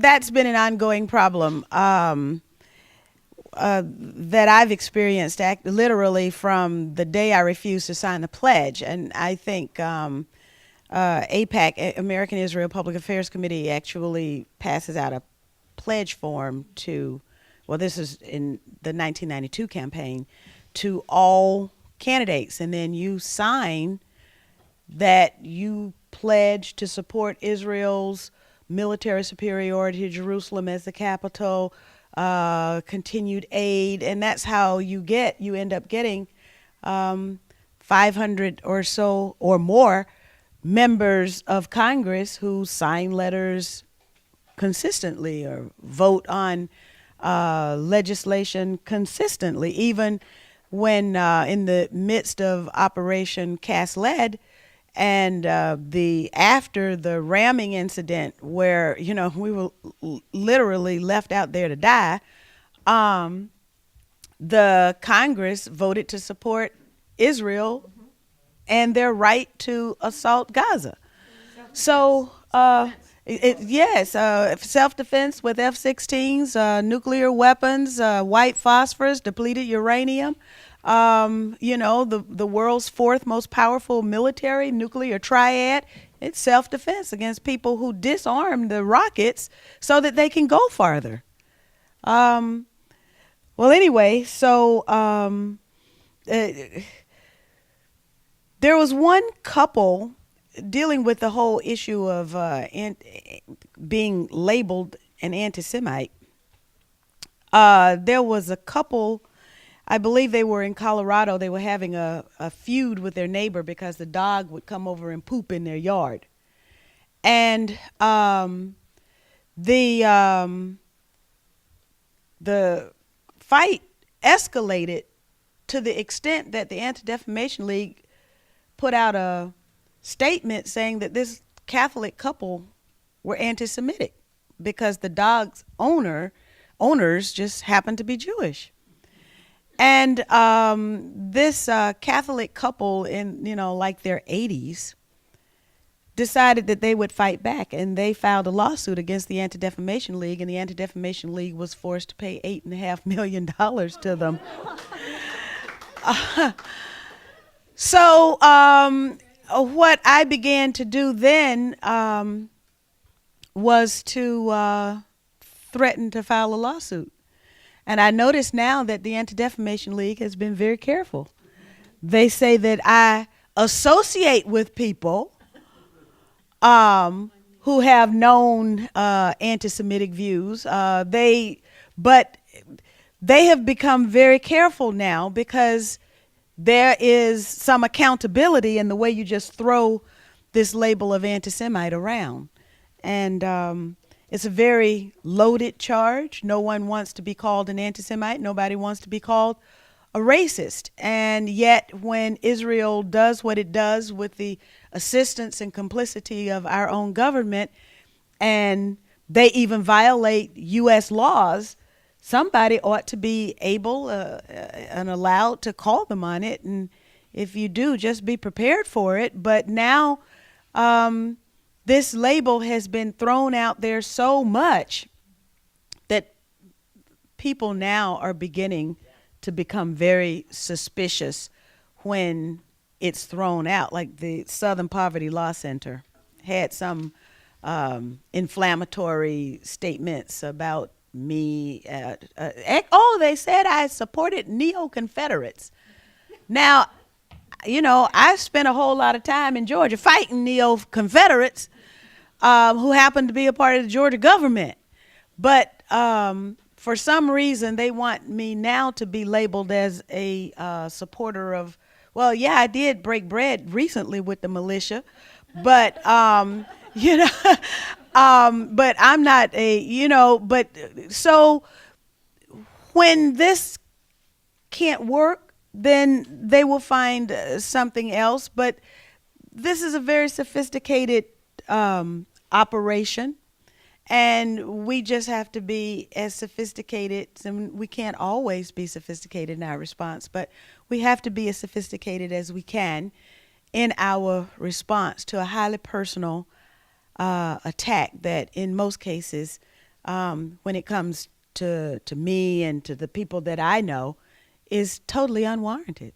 that's been an ongoing problem that I've experienced literally from the day I refused to sign the pledge. And I think AIPAC, American Israel Public Affairs Committee, actually passes out a pledge form to, well, this is in the 1992 campaign, to all candidates. And then you sign that you pledge to support Israel's military superiority to Jerusalem as the capital, continued aid, and that's how you end up getting 500 or so or more members of Congress who sign letters consistently or vote on legislation consistently, even when in the midst of Operation Cast Lead and after the ramming incident where, you know, we were literally left out there to die, the Congress voted to support Israel and their right to assault Gaza. So, yes, self-defense with F-16s, nuclear weapons, white phosphorus, depleted uranium. You know, the world's fourth most powerful military nuclear triad. It's self-defense against people who disarm the rockets so that they can go farther. Well, anyway, so there was one couple dealing with the whole issue of being labeled an anti-Semite. There was a couple, I believe they were in Colorado. They were having a feud with their neighbor because the dog would come over and poop in their yard. And the fight escalated to the extent that the Anti-Defamation League put out a statement saying that this Catholic couple were anti-Semitic because the dog's owners just happened to be Jewish. And this Catholic couple in, you know, like their 80s decided that they would fight back, and they filed a lawsuit against the Anti-Defamation League, and the Anti-Defamation League was forced to pay $8.5 million to them. So what I began to do then was to threaten to file a lawsuit. And I notice now that the Anti-Defamation League has been very careful. They say that I associate with people who have known anti-Semitic views. But they have become very careful now because there is some accountability in the way you just throw this label of anti-Semite around. And it's a very loaded charge. No one wants to be called an anti-Semite. Nobody wants to be called a racist. And yet when Israel does what it does with the assistance and complicity of our own government, and they even violate U.S. laws, somebody ought to be able and allowed to call them on it. And if you do, just be prepared for it. But now this label has been thrown out there so much that people now are beginning to become very suspicious when it's thrown out. Like the Southern Poverty Law Center had some inflammatory statements about me. They said I supported neo-Confederates. Now, you know, I spent a whole lot of time in Georgia fighting neo-Confederates who happened to be a part of the Georgia government. But for some reason, they want me now to be labeled as a supporter of, well, yeah, I did break bread recently with the militia, but, you know, but I'm not a, you know, but so when this can't work, then they will find something else. But this is a very sophisticated operation, and we just have to be as sophisticated. And we can't always be sophisticated in our response, but we have to be as sophisticated as we can in our response to a highly personal attack that in most cases when it comes to me and to the people that I know is totally unwarranted.